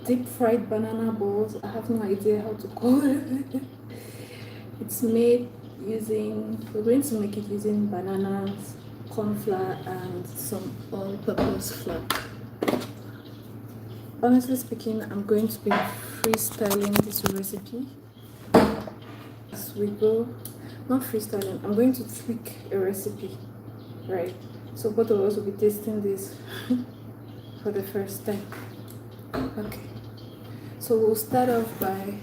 deep fried banana balls. I have no idea how to call it. It's made using, we're going to make it using bananas, corn flour, and some all-purpose flour. Honestly speaking, I'm going to be freestyling this recipe as we go. Not freestyling, I'm going to tweak a recipe, right? So both of us will be tasting this for the first time. Okay, so we'll start off by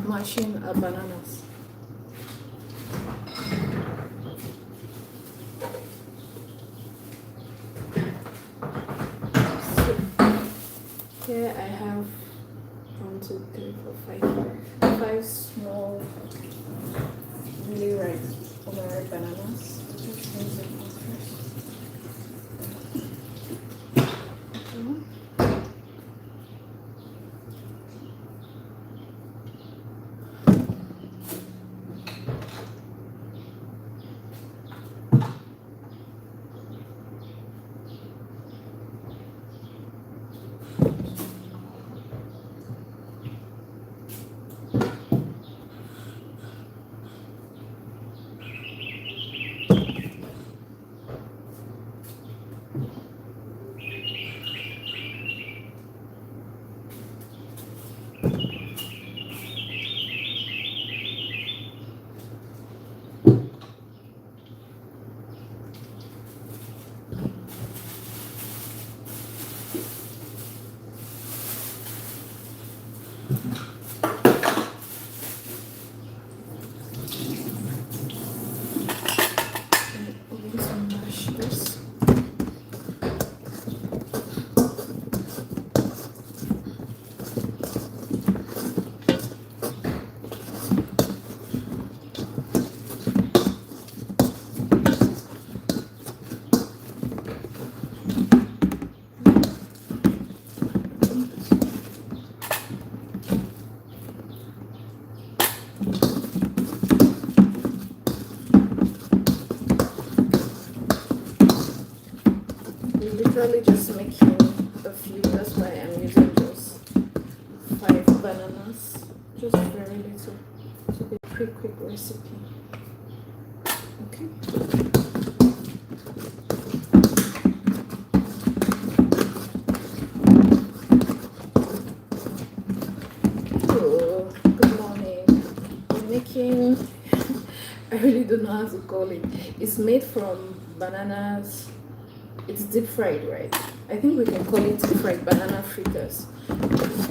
mashing our bananas. So here I have 1, 2, 3, 4, 5 small, really ripe, overripe bananas. Just rinse them out first. Literally just making a few, that's why I'm using just 5 bananas, just very little, to be a quick recipe. Okay. Oh, good morning. I'm making, I really don't know how to call it. It's made from bananas. It's deep fried, right? I think we can call it deep fried banana fritters.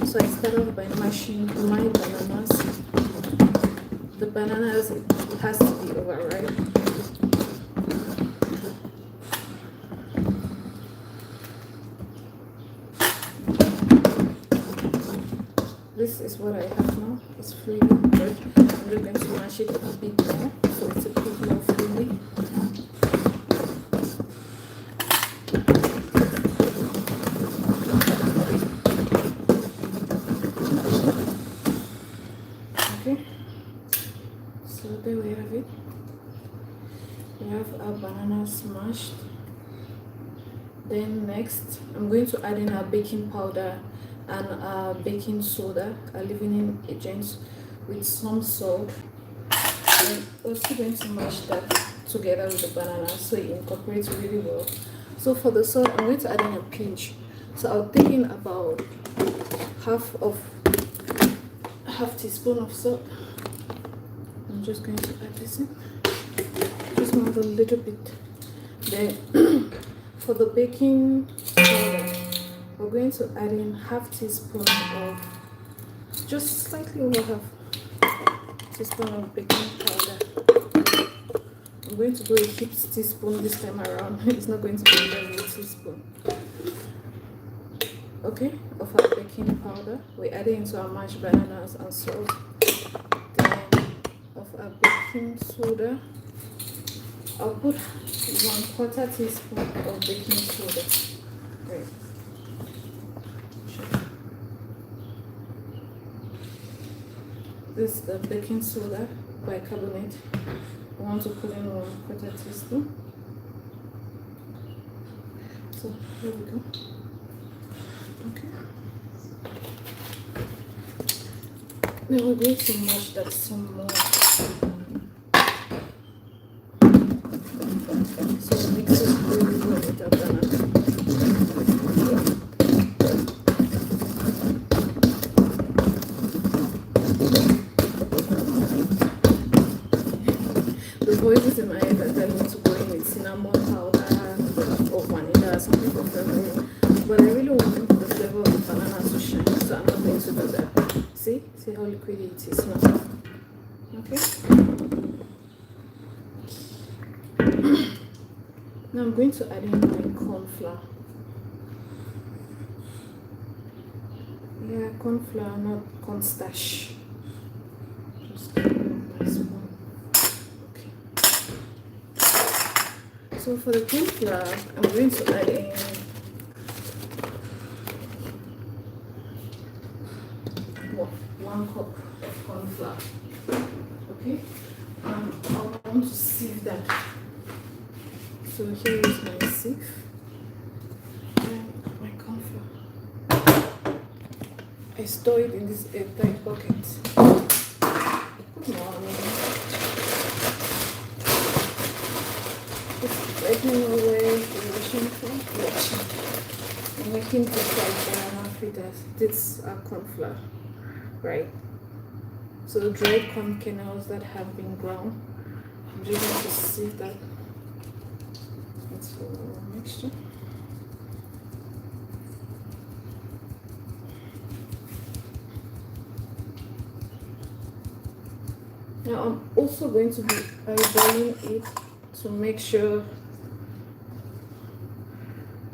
So I start off by mashing my bananas. The bananas, it has to be overripe. This is what I have now. It's really good. I'm just going to mash it a bit more so it's a bit more fluid. So there we have it. We have our banana smashed. Then next, I'm going to add in our baking powder and our baking soda, our leavening agents, with some salt. I'm also going to mash that together with the banana so it incorporates really well. So for the salt, I'm going to add in a pinch. So I'll take in about half teaspoon of salt. I'm just going to add this in. Just want a little bit. Then for the baking powder, we're going to add in half teaspoon of, just slightly over half teaspoon of baking powder. I'm going to go a heaped teaspoon this time around. It's not going to be a very teaspoon. Okay, of our baking powder. We add it into our mashed bananas and salt. Of our baking soda, I'll put 1/4 teaspoon of baking soda. Great. This is the baking soda bicarbonate. I want to put in 1/4 teaspoon. So here we go. Okay. Now we're going to mash that some more. So mix it really well with the banana. The voices in my head are telling me to go in with cinnamon powder or vanilla, something for flavoring. But I really want the flavor of the banana to shine, so I'm not going to do that. See how liquidy it is now. Okay. Now I'm going to add in my corn flour. Yeah, corn flour, not cornstarch. Just give it my spoon. Okay. So for the corn flour, I'm going to add in 1 cup of corn flour. Okay. I want to sieve that. So here is my sieve and my corn flour. I store it in this airtight bucket. Good morning. Just let me know where you're watching from. I'm making this like banana fritters. This are corn flour, right? So the dried corn kernels that have been ground, I'm just going to sieve that into a mixture. Now I'm also going to be eyeballing it to make sure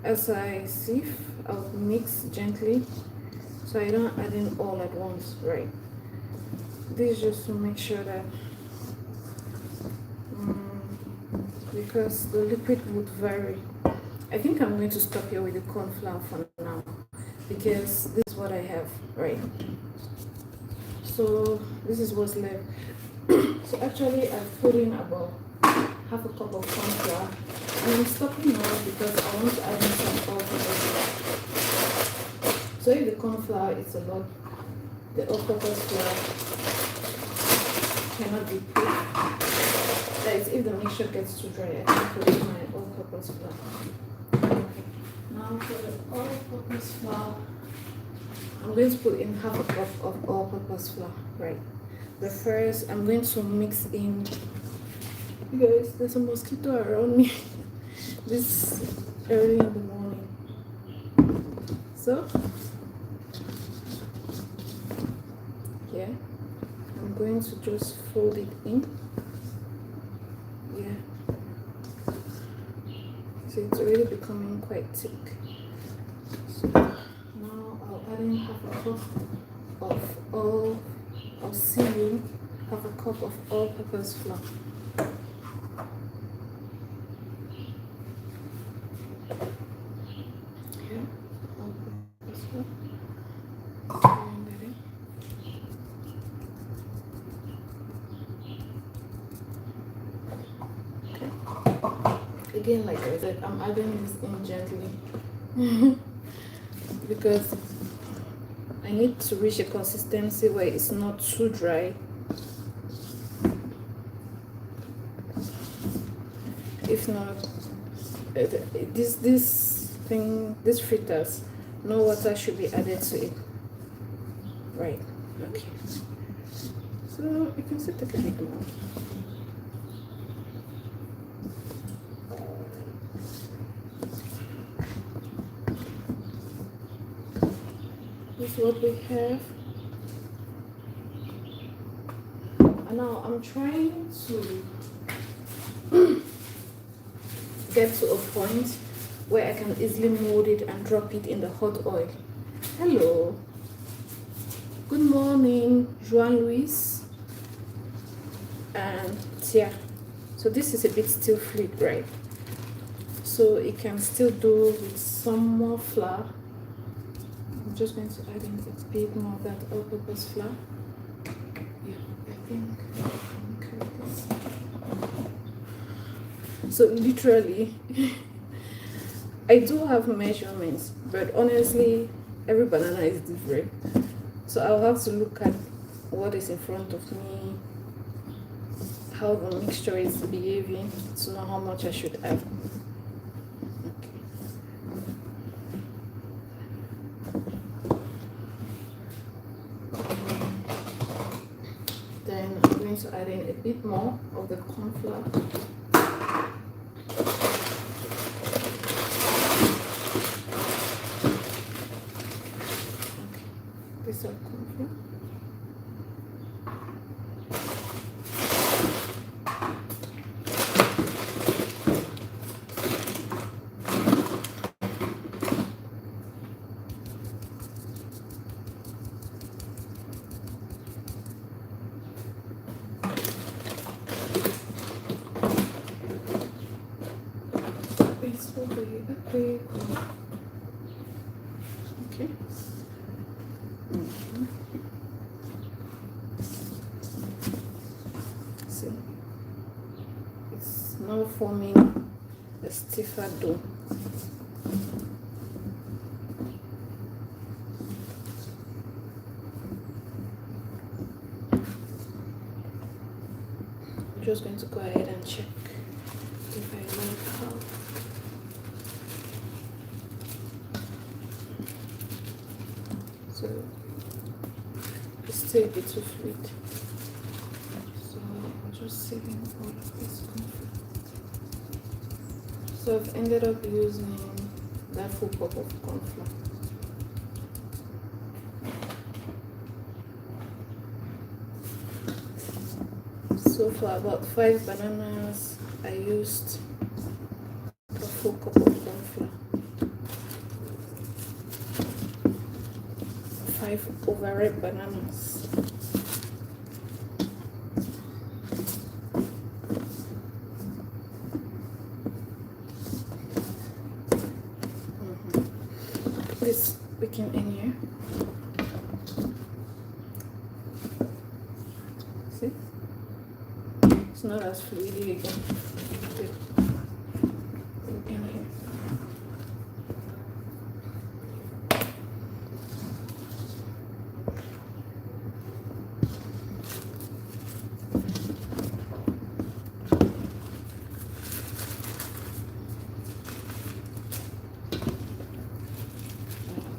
as I sieve, I'll mix gently so I don't add in all at once, right? This is just to make sure that because the liquid would vary. I think I'm going to stop here with the corn flour for now because this is what I have, right? So this is what's left. So actually I've put in about half a cup of corn flour and I'm stopping now because I want to add in some all-purpose flour. So if the corn flour is a lot, the all-purpose flour cannot be put. That is, if the mixture gets too dry, I can put in my all-purpose flour. Okay. Now for the all-purpose flour, I'm going to put in half a cup of all-purpose flour, right? But first, I'm going to mix in. You guys, there's a mosquito around me this early in the morning. So, yeah, I'm going to just fold it in. Yeah. So it's already becoming quite thick. So now I'll add in half a cup of seaweed, half a cup of all-purpose flour. Yeah, all-purpose flour. Okay. Again, like I said, I'm adding this in gently because I need to reach a consistency where it's not too dry. If not, this fritters, no water should be added to it. Right. Okay. So you can still take a bit more. This is what we have. And now I'm trying to get to a point where I can easily mold it and drop it in the hot oil. Hello. Good morning, Joan Luis and Tia. So this is a bit still fluid, right? So it can still do with some more flour. I'm just going to add in a bit more of that all-purpose flour. Yeah, I think so literally I do have measurements, but honestly every banana is different, so I'll have to look at what is in front of me, how the mixture is behaving, to know how much I should add. Okay. Then I'm going to add in a bit more of the corn flour. This is corn flour. Okay. See, it's now forming a stiffer dough. I'm just going to go ahead and check if I like how. So it's still a bit too fluid. So I'm just saving all of this cornflour. So I've ended up using that full cup of corn flour. So for about 5 bananas, I used a full cup of corn flour. 5 overripe bananas. This baking in here. See? It's not as fluidy again. In here.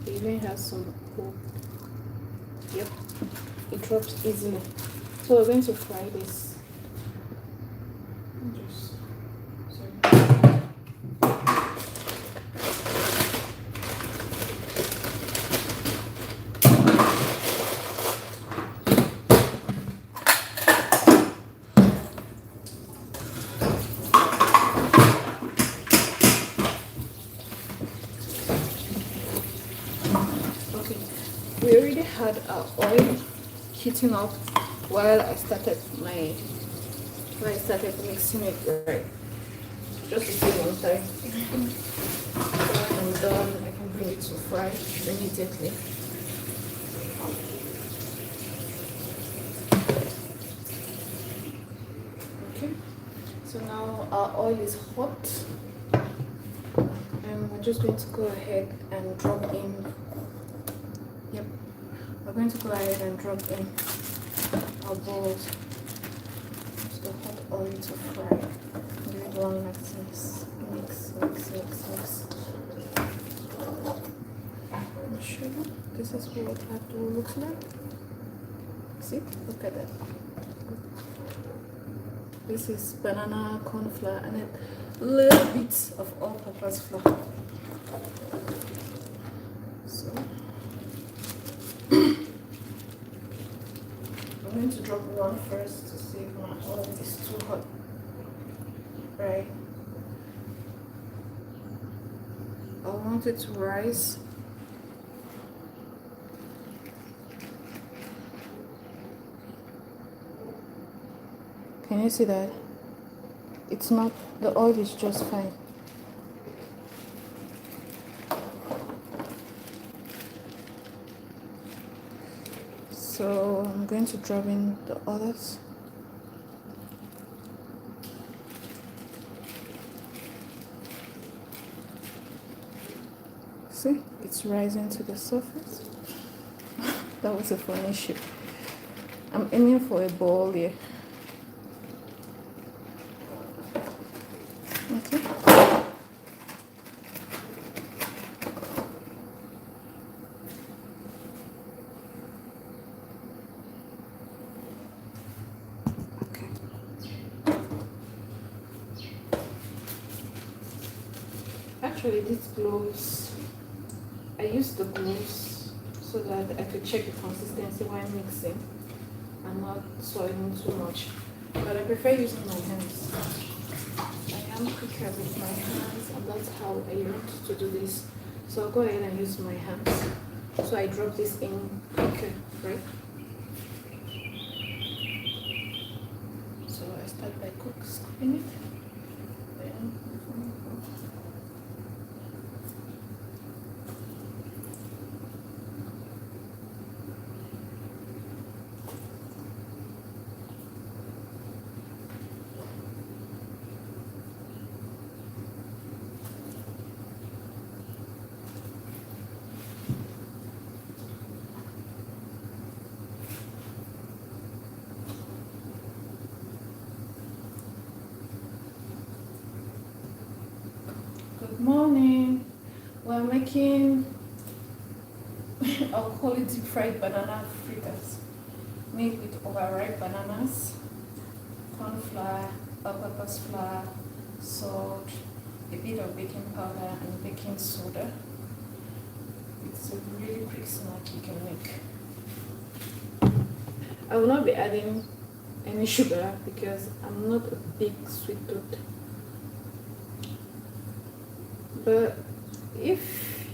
It even has some hope. Yep, it drops easily. So we're going to fry this. We already had our oil heating up while I started mixing it, right? Just to save on time. When I'm done, I can bring it to fry immediately. Okay, so now our oil is hot, and we're just going to go ahead and drop in. Yep, we're going to go ahead and drop in our balls. Just the hot oil to fry. Do it one like this. Mix, mix, mix, mix. I'm sure this is what our dough looks like. See, look at that. This is banana corn flour and a little bit of all-purpose flour. So I'm going to drop one first to see if my oil is too hot. Right. I want it to rise. Can you see that? It's not, the oil is just fine. So I'm going to drop in the others. See, it's rising to the surface. That was a funny shape. I'm aiming for a ball here. Okay. Actually, these gloves, I use the gloves so that I could check the consistency while mixing and not soiling too much. But I prefer using my hands. I am quicker with my hands, and that's how I learned to do this. So I'll go ahead and use my hands. So I drop this in quicker, right? So I start by scooping it. Then good morning. We're making, I'll call it deep fried banana fritters, made with overripe bananas, corn flour, all-purpose flour, salt, a bit of baking powder, and baking soda. It's a really quick snack you can make. I will not be adding any sugar because I'm not a big sweet tooth. But if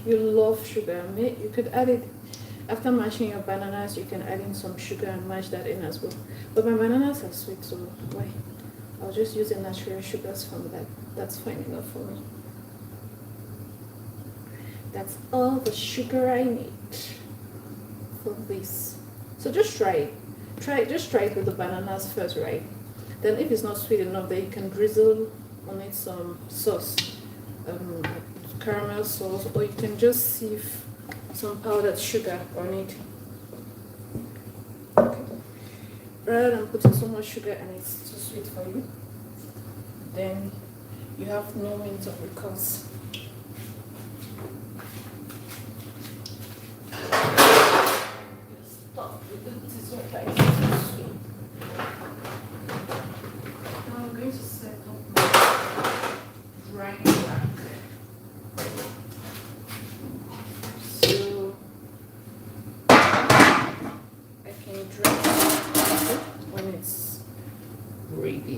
you love sugar, you could add it after mashing your bananas. You can add in some sugar and mash that in as well. But my bananas are sweet, so why? I'll just use the natural sugars from that. That's fine enough for me. That's all the sugar I need for this. So just try it. Just try it with the bananas first, right? Then if it's not sweet enough, then you can drizzle on it some sauce. Caramel sauce, or you can just sieve some powdered sugar on it. Okay. Rather than putting so much sugar and it's too sweet for you, then you have no means of recourse. Stop with this one like this. Now I'm going to set up my drying rack. So I can dry it when it's ready.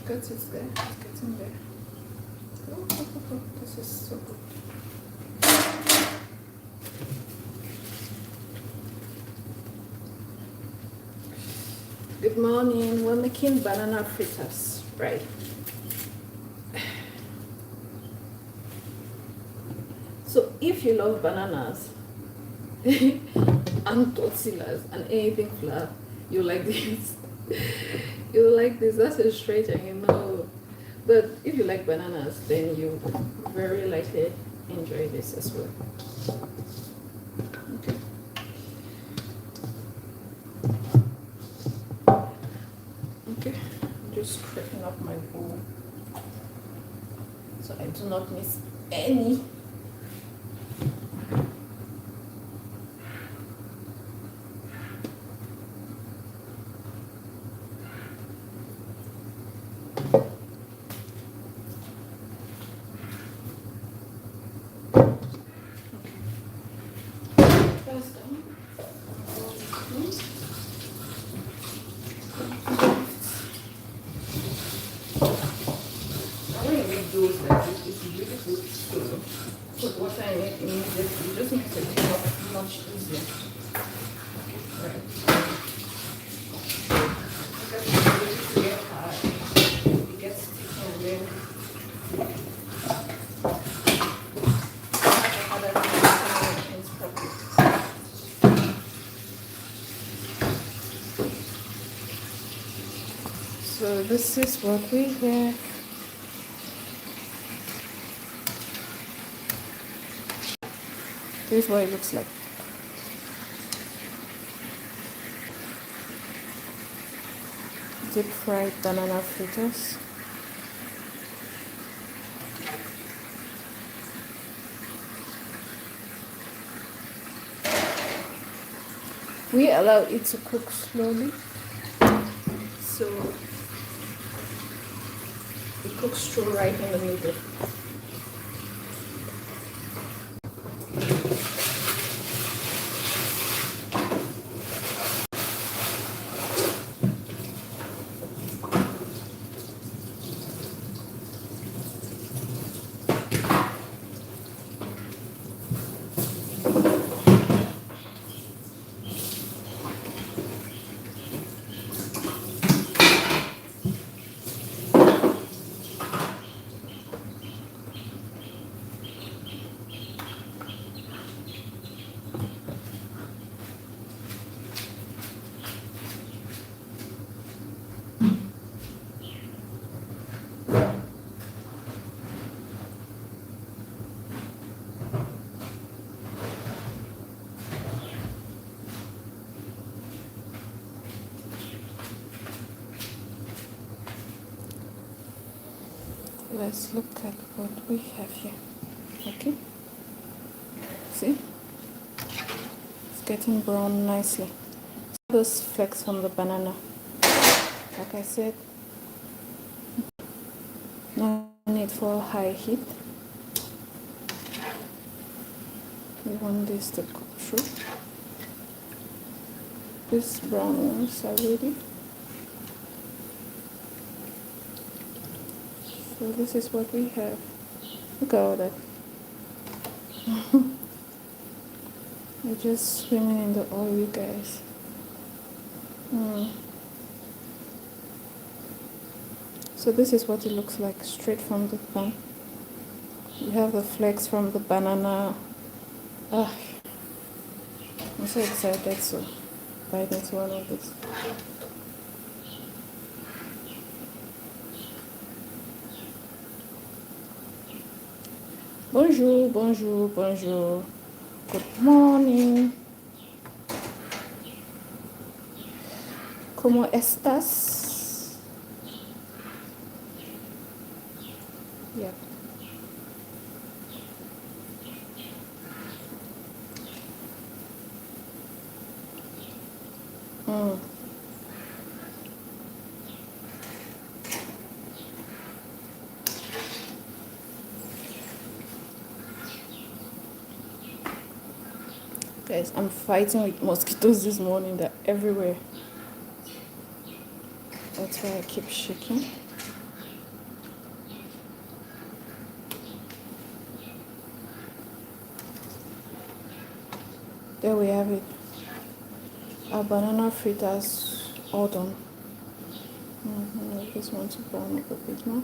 Good, it's there. It's getting there. Oh, this is so good. Good morning. We're making banana fritters, right? So if you love bananas and tortillas and anything flour, you like this. You like this. That's a stretch, and you know. But if you like bananas, then you very likely enjoy this as well. Okay. Okay, I'm just scraping up my bowl so I do not miss any. Put water in it immediately. Just makes it much easier. Right. Because it's really hard. It gets sticky and then So this is what we have. This is what it looks like. Deep fried banana fritters. We allow it to cook slowly, so it cooks through right in the middle. Let's look at what we have here. Okay, see, it's getting brown nicely. Those flakes from the banana, like I said, no need for high heat. We want this to cook through. These brown ones are ready. So this is what we have. Look at all that. We're just swimming in the oil, you guys. So this is what it looks like straight from the pan. You have the flakes from the banana. I'm so excited to bite into one of these. Bonjour, bonjour, bonjour. Good morning. ¿Cómo estás? Yeah. Guys, I'm fighting with mosquitoes this morning. They're everywhere. That's why I keep shaking. There we have it. Our banana fritters all done. I just want to brown up a bit more.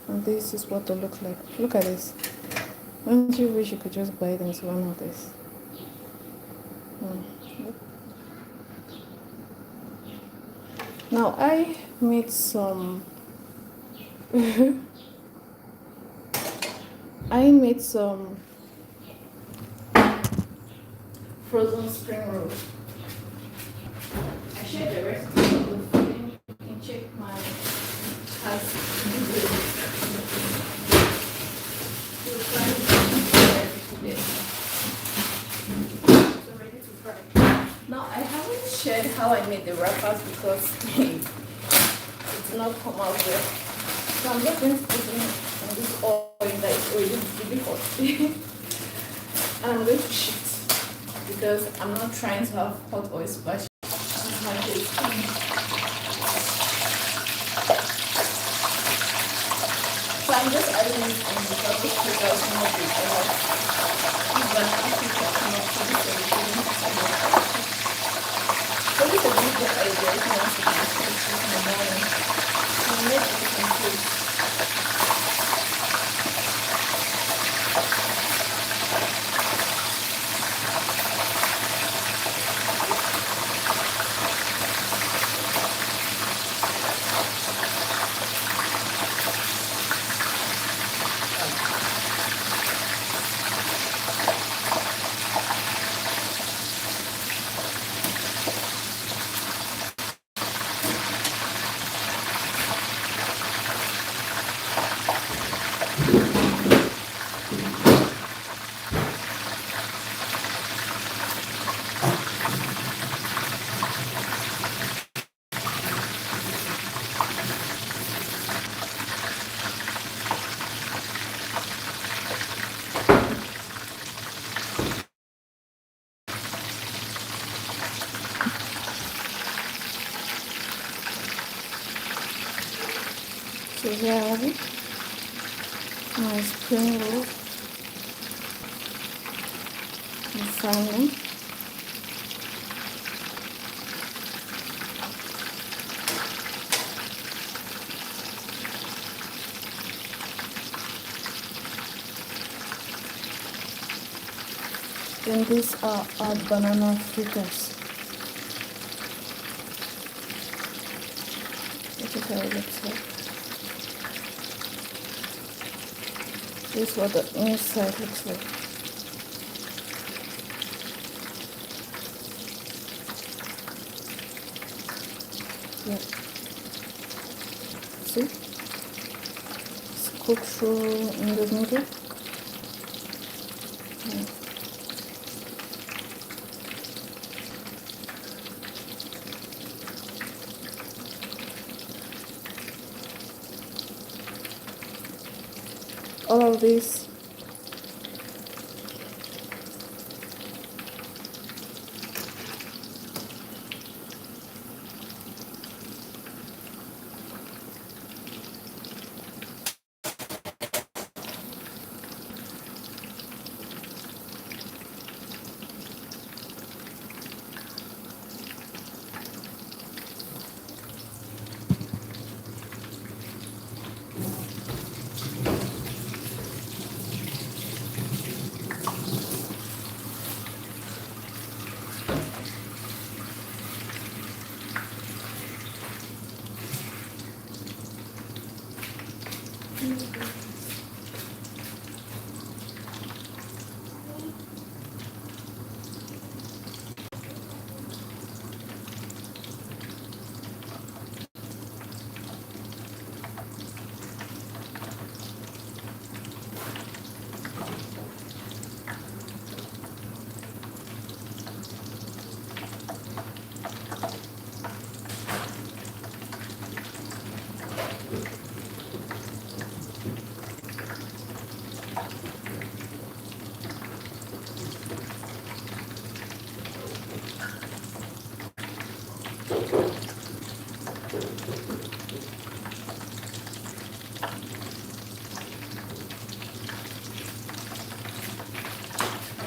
And this is what they look like. Look at this. Don't you wish you could just bite into one of this? Now I made some frozen spring rolls. I shared the recipe of the food. You can check my house video. You'll find it so ready to fry. Now I haven't shared how I made the wrappers because it's not come out well. So I'm just going to put in on this oil that is already really hot. And I'm going to shift because I'm not trying to have hot oil splash on my face. So I'm just adding it in because this pepper is not big enough. This banana pepper is not so this is so this is a really good idea if you want to do this in the morning. You make it in place. So here I have it, my spring roll and salmon. Then these are our banana fritters. This is how it looks like. This is what the inside looks like. Yep. See? It's cooked through in the middle. Yeah. All of this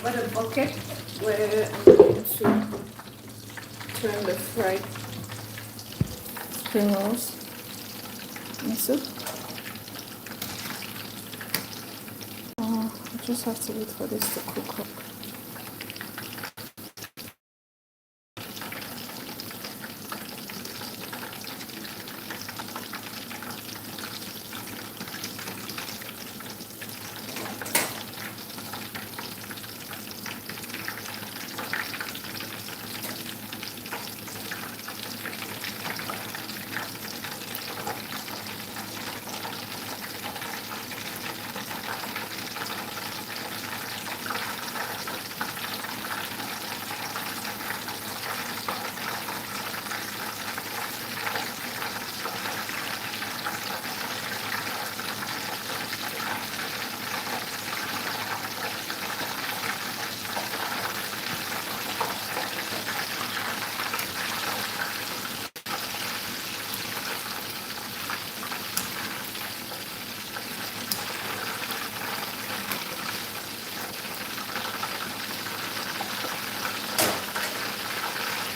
I've got a bucket where I'm going to turn the fried spring rolls into. I just have to wait for this to cook up.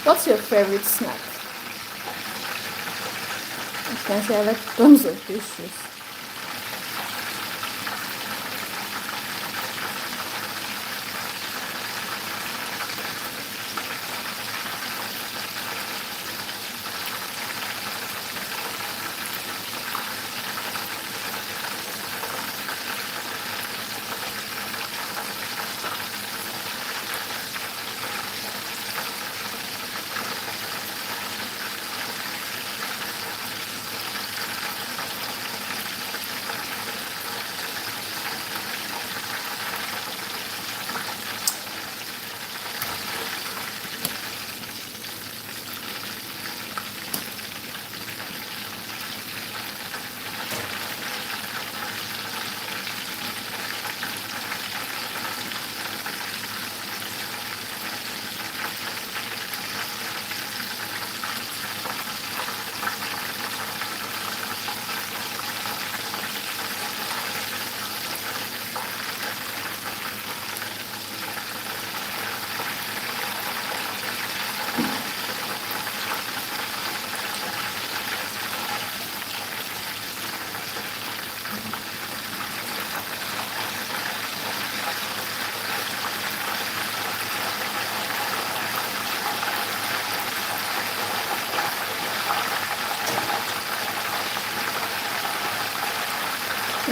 What's your favorite snack? I can say I like tons of dishes.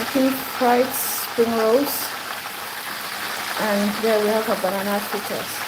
making fried spring rolls, and there we have our banana fritters.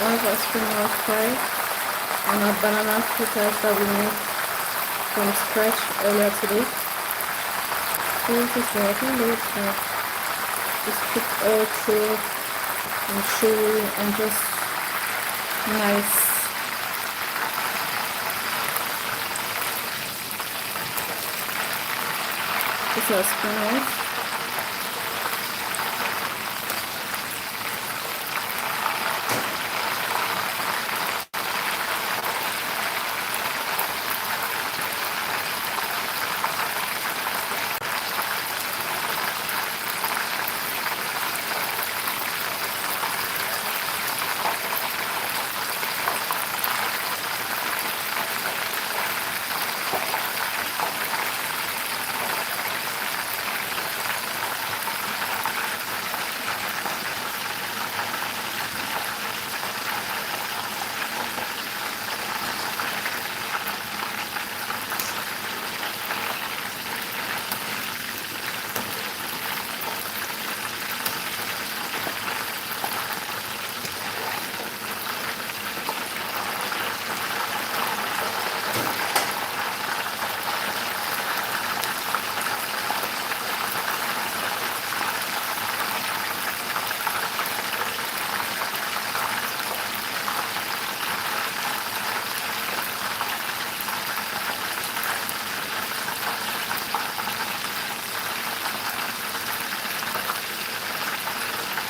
One of our spring roll fries and our banana fritters that we made from scratch earlier today. So this is what I think just cook all through and chewy and just nice. This is our spring rolls.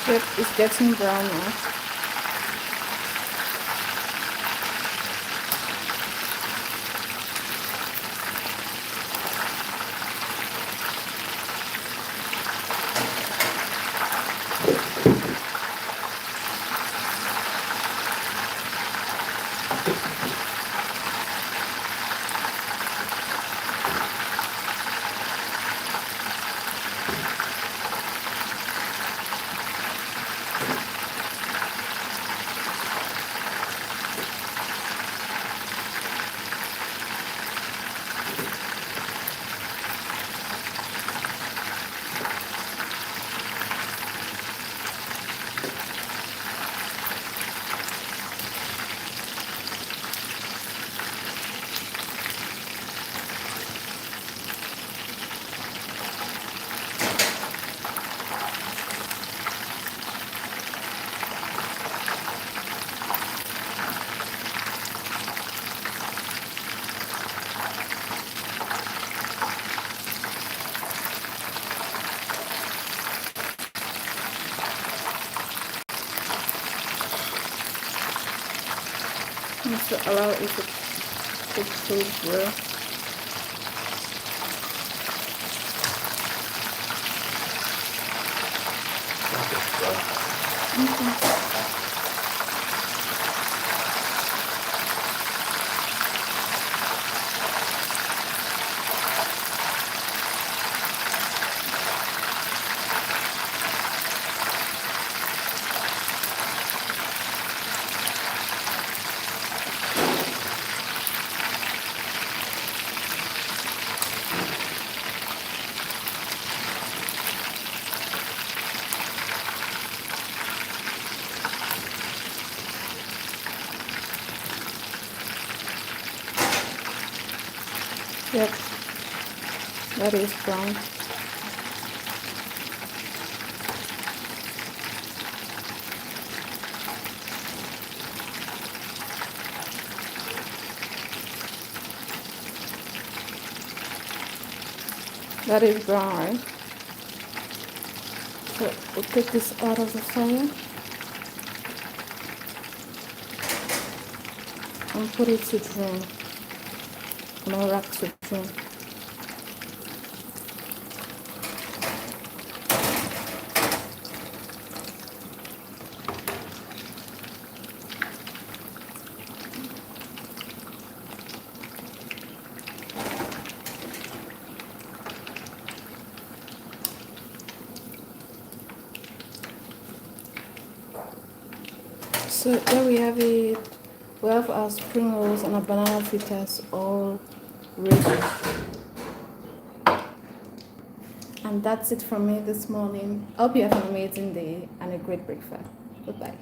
Yep, it's getting brown now. Just allow it to cook through well. Okay. Yep, that is brown. That is brown, right? So we'll take this out of the fire and put it to drain. On a rack to drain. So there we have it. We have our spring rolls and our banana fritters all ready. And that's it from me this morning. I hope you have an amazing day and a great breakfast. Goodbye.